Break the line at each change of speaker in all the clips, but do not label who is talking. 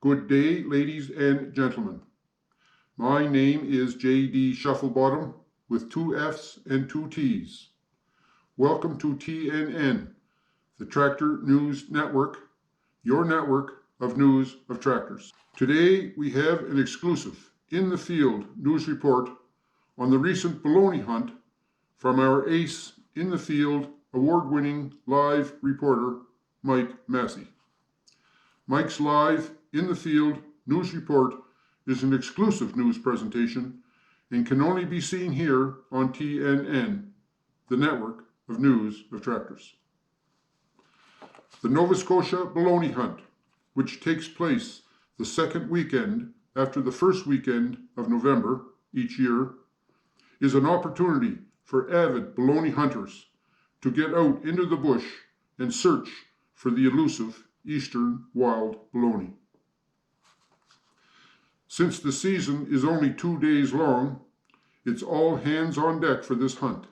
Good day, ladies and gentlemen. My name is JD Shufflebottom with 2 F's and 2 T's. Welcome to TNN, the Tractor News Network, your network of news of tractors. Today we have an exclusive in the field news report on the recent baloney hunt from our ace in the field award-winning live reporter, Mike Massey. Mike's live in the field news report is an exclusive news presentation and can only be seen here on TNN, the network of news of tractors. The Nova Scotia Baloney Hunt, which takes place the second weekend after the first weekend of November each year, is an opportunity for avid baloney hunters to get out into the bush and search for the elusive Eastern Wild Baloney. Since the season is only 2 days long, it's all hands on deck for this hunt.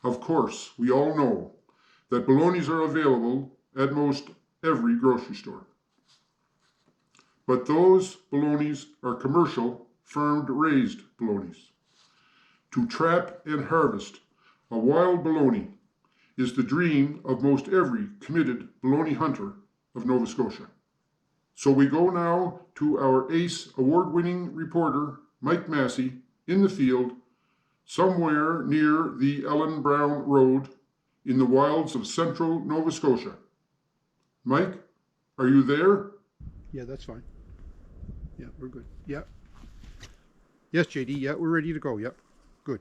Of course, we all know that balonies are available at most every grocery store. But those balonies are commercial, farm-raised balonies. To trap and harvest a wild baloney is the dream of most every committed baloney hunter of Nova Scotia. So we go now to our ace award-winning reporter, Mike Massey, in the field, somewhere near the Ellen Brown Road in the wilds of central Nova Scotia. Mike, are you there?
Yeah, that's fine. Yeah, we're good. Yeah. Yes, JD, yeah, we're ready to go. Yep, good.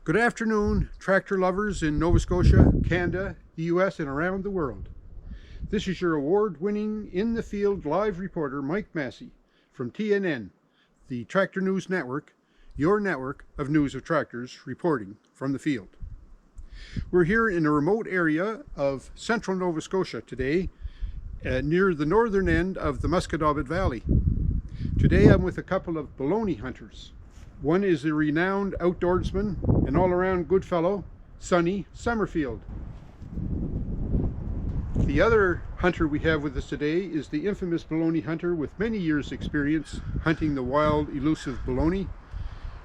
Good afternoon, tractor lovers in Nova Scotia, Canada, the US, and around the world. This is your award-winning in-the-field live reporter, Mike Massey, from TNN, the Tractor News Network, your network of news of tractors reporting from the field. We're here in a remote area of central Nova Scotia today, near the northern end of the Musquodoboit Valley. Today I'm with a couple of baloney hunters. One is the renowned outdoorsman and all-around good fellow, Sonny Summerfield. The other hunter we have with us today is the infamous baloney hunter with many years' experience hunting the wild, elusive baloney,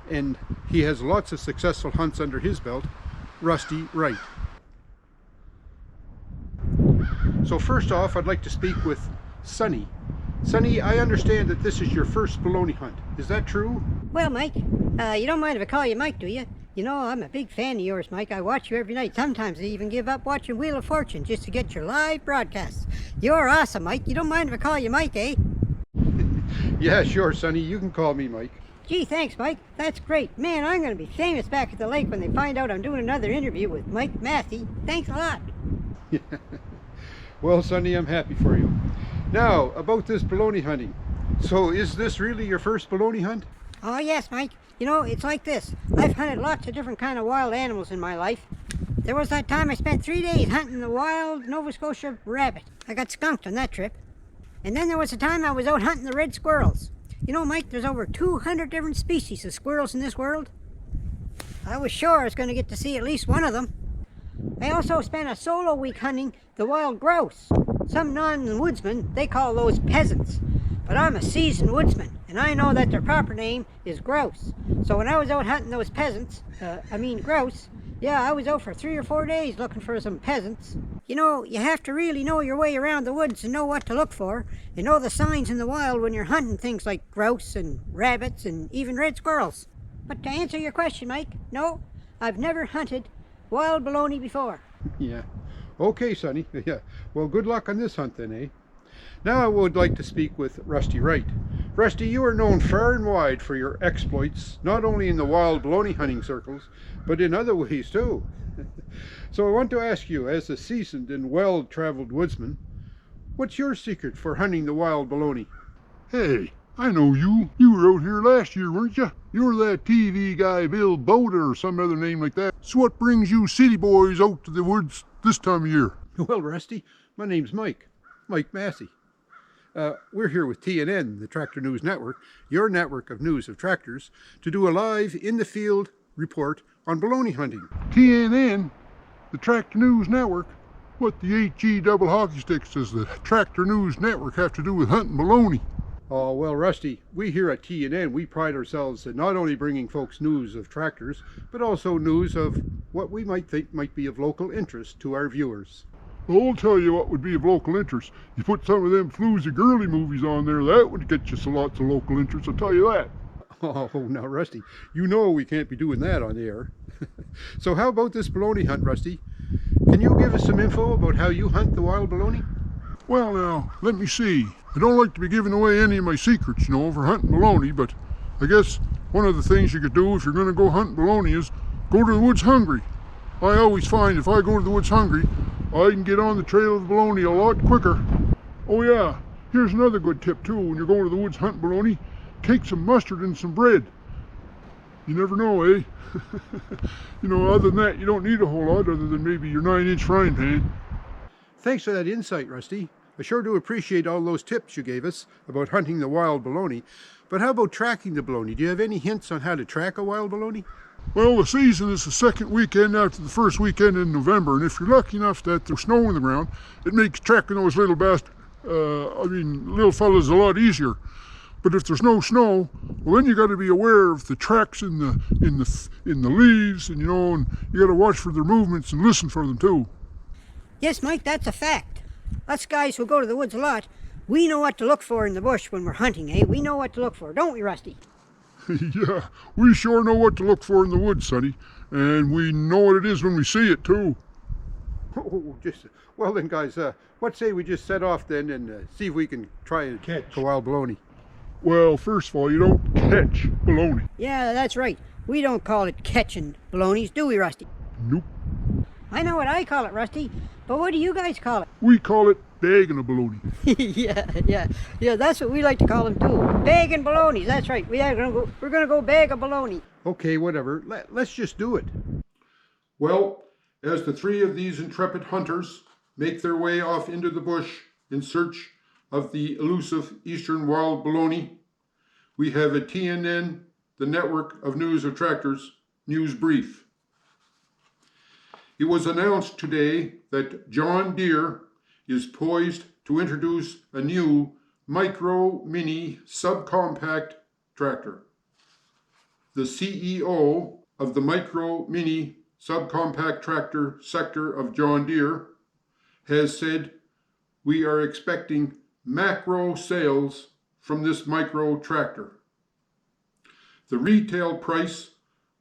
and he has lots of successful hunts under his belt, Rusty Wright. So first off, I'd like to speak with Sonny. Sonny, I understand that this is your first baloney hunt. Is that true?
Well, Mike, you don't mind if I call you Mike, do you? You know, I'm a big fan of yours, Mike. I watch you every night. Sometimes I even give up watching Wheel of Fortune just to get your live broadcasts. You're awesome, Mike. You don't mind if I call you Mike, eh?
Yeah, sure, Sonny. You can call me Mike.
Gee, thanks, Mike. That's great. Man, I'm going to be famous back at the lake when they find out I'm doing another interview with Mike Massey. Thanks a lot.
Well, Sonny, I'm happy for you. Now, about this baloney hunting. So, is this really your first baloney hunt?
Oh, yes, Mike. You know, it's like this. I've hunted lots of different kind of wild animals in my life. There was that time I spent 3 days hunting the wild Nova Scotia rabbit. I got skunked on that trip. And then there was a time I was out hunting the red squirrels. You know, Mike, there's over 200 different species of squirrels in this world. I was sure I was going to get to see at least one of them. I also spent a solo week hunting the wild grouse. Some non-woodsmen, they call those peasants. But I'm a seasoned woodsman, and I know that their proper name is grouse. So when I was out hunting those grouse, yeah, I was out for 3 or 4 days looking for some peasants. You know, you have to really know your way around the woods and know what to look for, and know the signs in the wild when you're hunting things like grouse and rabbits and even red squirrels. But to answer your question, Mike, no, I've never hunted wild baloney before.
Yeah. Okay, Sonny. Yeah. Well, good luck on this hunt then, eh? Now I would like to speak with Rusty Wright. Rusty, you are known far and wide for your exploits, not only in the wild baloney hunting circles, but in other ways too. So I want to ask you, as a seasoned and well-traveled woodsman, what's your secret for hunting the wild baloney?
Hey, I know you. You were out here last year, weren't you? You're that TV guy, Bill Boda, or some other name like that. So what brings you city boys out to the woods this time of year?
Well, Rusty, my name's Mike Massey. We're here with TNN, the Tractor News Network, your network of news of tractors, to do a live in-the-field report on baloney hunting.
TNN, the Tractor News Network. What the HG double hockey sticks does the Tractor News Network have to do with hunting baloney?
Oh, well, Rusty, we here at TNN, we pride ourselves in not only bringing folks news of tractors, but also news of what we might think might be of local interest to our viewers.
Well, I'll tell you what would be of local interest. You put some of them floozy girly movies on there, that would get you so lots of local interest, I'll tell you that.
Oh, now, Rusty, you know we can't be doing that on the air. So how about this baloney hunt, Rusty? Can you give us some info about how you hunt the wild baloney?
Well, now, let me see. I don't like to be giving away any of my secrets, you know, for hunting baloney, but I guess one of the things you could do if you're going to go hunting baloney is go to the woods hungry. I always find if I go to the woods hungry, I can get on the trail of the baloney a lot quicker. Oh yeah, here's another good tip too. When you're going to the woods hunting baloney, take some mustard and some bread. You never know, eh? You know, other than that, you don't need a whole lot other than maybe your 9-inch frying pan.
Thanks for that insight, Rusty. I sure do appreciate all those tips you gave us about hunting the wild baloney. But how about tracking the baloney? Do you have any hints on how to track a wild baloney?
Well, the season is the second weekend after the first weekend in November, and if you're lucky enough that there's snow on the ground, it makes tracking those little little fellas a lot easier. But if there's no snow, well, then you got to be aware of the tracks in the leaves, and you know, and you got to watch for their movements and listen for them too.
Yes, Mike, that's a fact. Us guys who go to the woods a lot, we know what to look for in the bush when we're hunting, eh? We know what to look for, don't we, Rusty?
Yeah, we sure know what to look for in the woods, Sonny, and we know what it is when we see it too.
Oh, well then, guys, what say we just set off then and see if we can try and catch a wild baloney?
Well, first of all, you don't catch baloney.
Yeah, that's right. We don't call it catching balonies, do we, Rusty?
Nope.
I know what I call it, Rusty, but what do you guys call it?
We call it bagging a baloney.
yeah, that's what we like to call them too. Bagging balonies, that's right. We're gonna go bag a baloney.
Okay, whatever. Let's just do it.
Well, as the three of these intrepid hunters make their way off into the bush in search of the elusive Eastern Wild Baloney, we have a TNN, the network of news of tractors, news brief. It was announced today that John Deere is poised to introduce a new micro mini subcompact tractor. The CEO of the micro mini subcompact tractor sector of John Deere has said we are expecting macro sales from this micro tractor. The retail price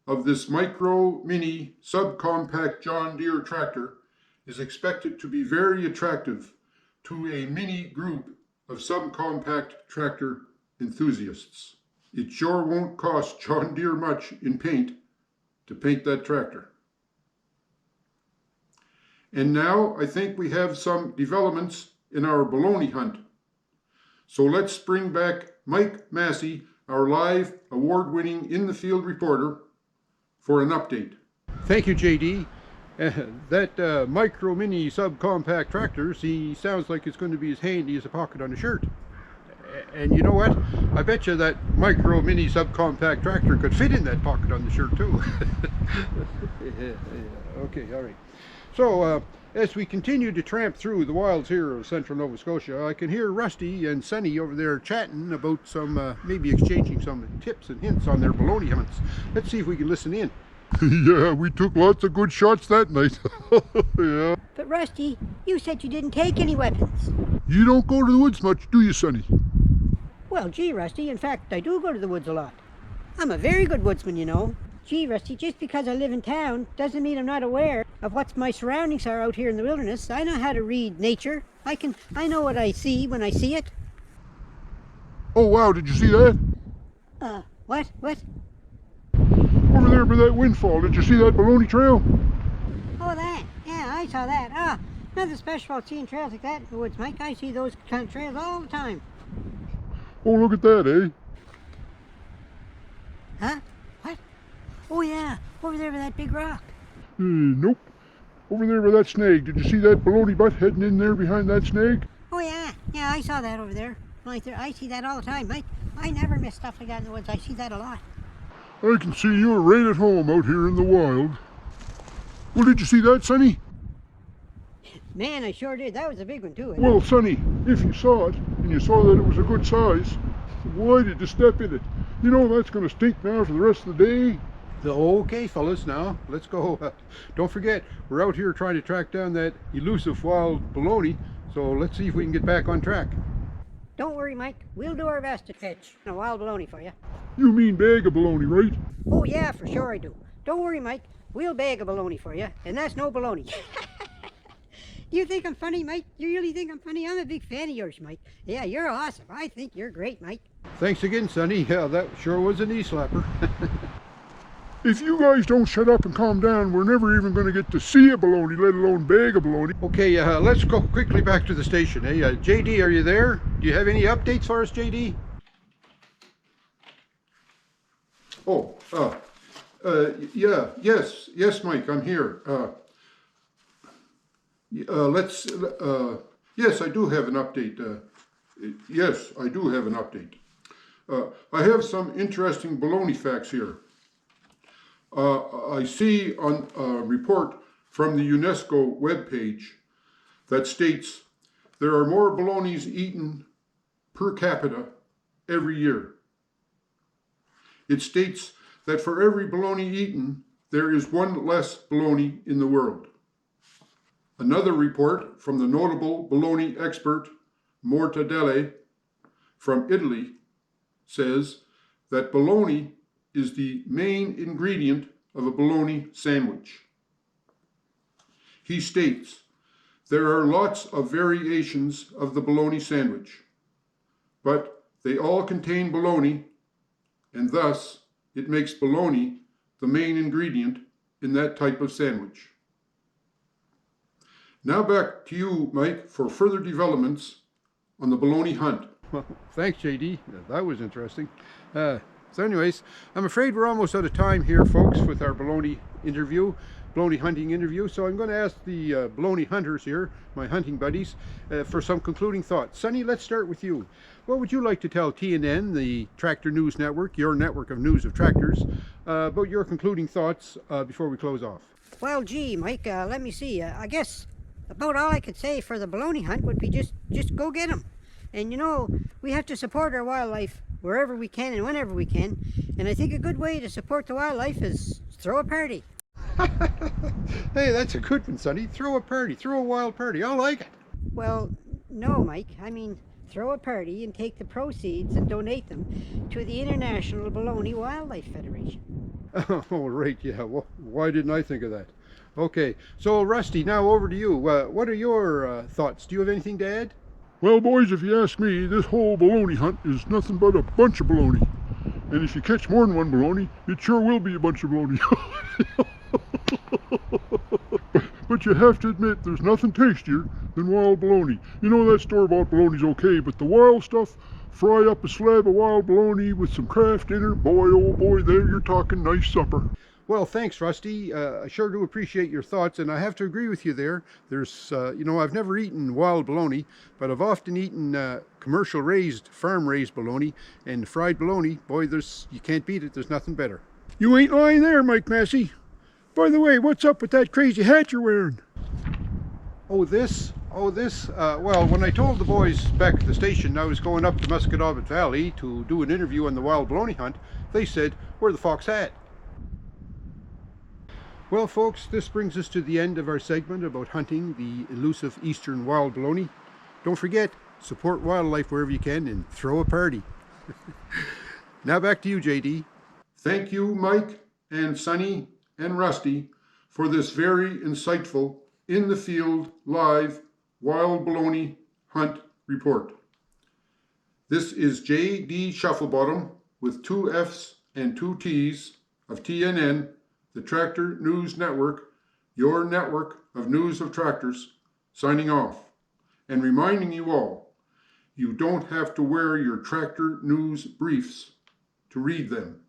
of this micro mini subcompact John Deere tractor is expected to be very attractive to a mini group of subcompact tractor enthusiasts. It sure won't cost John Deere much in paint to paint that tractor. And now I think we have some developments in our baloney hunt. So let's bring back Mike Massey, our live award-winning in-the-field reporter, for an update.
Thank you, JD. That micro mini subcompact tractor, sounds like it's going to be as handy as a pocket on a shirt. And you know what? I bet you that micro mini subcompact tractor could fit in that pocket on the shirt too. Okay, all right. So as we continue to tramp through the wilds here of central Nova Scotia, I can hear Rusty and Sonny over there chatting about some, maybe exchanging some tips and hints on their baloney hunts. Let's see if we can listen in.
Yeah, we took lots of good shots that night. Yeah.
But Rusty, you said you didn't take any weapons.
You don't go to the woods much, do you, Sonny?
Well, gee, Rusty, in fact, I do go to the woods a lot. I'm a very good woodsman, you know. Gee, Rusty, just because I live in town doesn't mean I'm not aware of what my surroundings are out here in the wilderness. I know how to read nature. I know what I see when I see it.
Oh, wow, did you see that?
What?
Over there by that windfall, did you see that baloney trail?
Oh, that. Yeah, I saw that. Nothing special about seeing trails like that in the woods, Mike. I see those kind of trails all the time.
Oh, look at that, eh?
Huh? What? Oh, yeah, over there by that big rock.
Nope. Over there by that snag. Did you see that baloney butt heading in there behind that snag?
Oh, yeah. Yeah, I saw that over there. Like I see that all the time, Mike. I never miss stuff like that in the woods. I see that a lot.
I can see you're right at home out here in the wild. Well, did you see that, Sonny?
Man, I sure did. That was a big one too.
Well, Sonny, if you saw it, and you saw that it was a good size, why did you step in it? You know that's going to stink now for the rest of the day.
Okay, fellas, now let's go. Don't forget, we're out here trying to track down that elusive wild baloney, so let's see if we can get back on track.
Don't worry, Mike. We'll do our best to catch a wild baloney for you.
You mean bag of baloney, right?
Oh yeah, for sure I do. Don't worry, Mike. We'll bag a baloney for you, and that's no baloney. Do you think I'm funny, Mike? You really think I'm funny? I'm a big fan of yours, Mike. Yeah, you're awesome. I think you're great, Mike.
Thanks again, Sonny. Yeah, that sure was a knee slapper.
If you guys don't shut up and calm down, we're never even going to get to see a baloney, let alone bag a baloney.
Okay, let's go quickly back to the station. Hey, JD, are you there? Do you have any updates for us, JD?
Oh, yes, Mike, I'm here. Yes, I do have an update. Yes, I do have an update. I have some interesting baloney facts here. I see on a report from the UNESCO webpage that states there are more balonies eaten per capita every year. It states that for every baloney eaten, there is one less baloney in the world. Another report from the notable baloney expert Mortadelle from Italy says that baloney is the main ingredient of a baloney sandwich. He states, there are lots of variations of the baloney sandwich, but they all contain baloney, and thus it makes baloney the main ingredient in that type of sandwich. Now back to you, Mike, for further developments on the baloney hunt.
Well, thanks, JD. That was interesting. So anyways, I'm afraid we're almost out of time here, folks, with our baloney hunting interview. So I'm going to ask the baloney hunters here, my hunting buddies, for some concluding thoughts. Sonny, let's start with you. What would you like to tell TNN, the Tractor News Network, your network of news of tractors, about your concluding thoughts before we close off?
Well, gee, Mike, let me see. I guess about all I could say for the baloney hunt would be just go get them. And you know, we have to support our wildlife wherever we can and whenever we can. And I think a good way to support the wildlife is throw a party.
Hey, that's a good one, Sonny. Throw a party. Throw a wild party. I like it.
Well, no, Mike. I mean, throw a party and take the proceeds and donate them to the International Baloney Wildlife Federation.
Oh, right, yeah. Well, why didn't I think of that? Okay, so Rusty, now over to you. What are your thoughts? Do you have anything to add?
Well, boys, if you ask me, this whole baloney hunt is nothing but a bunch of baloney. And if you catch more than one baloney, it sure will be a bunch of baloney. But you have to admit, there's nothing tastier than wild baloney. You know that store-bought baloney's okay, but the wild stuff, fry up a slab of wild baloney with some Kraft dinner, boy, oh boy, there you're talking nice supper.
Well, thanks, Rusty. I sure do appreciate your thoughts, and I have to agree with you there. There's, you know, I've never eaten wild baloney, but I've often eaten commercial-raised, farm-raised baloney, and fried baloney, boy, you can't beat it. There's nothing better.
You ain't lying there, Mike Massey. By the way, what's up with that crazy hat you're wearing?
Oh, this? Well, when I told the boys back at the station I was going up to Musquodoboit Valley to do an interview on the wild baloney hunt, they said, "Where the fox hat?" Well, folks, this brings us to the end of our segment about hunting the elusive eastern wild baloney. Don't forget, support wildlife wherever you can and throw a party. Now back to you, JD.
Thank you, Mike and Sonny and Rusty, for this very insightful, in-the-field, live, wild baloney hunt report. This is JD Shufflebottom with 2 F's and 2 T's of TNN, the Tractor News Network, your network of news of tractors, signing off and reminding you all, you don't have to wear your Tractor News briefs to read them.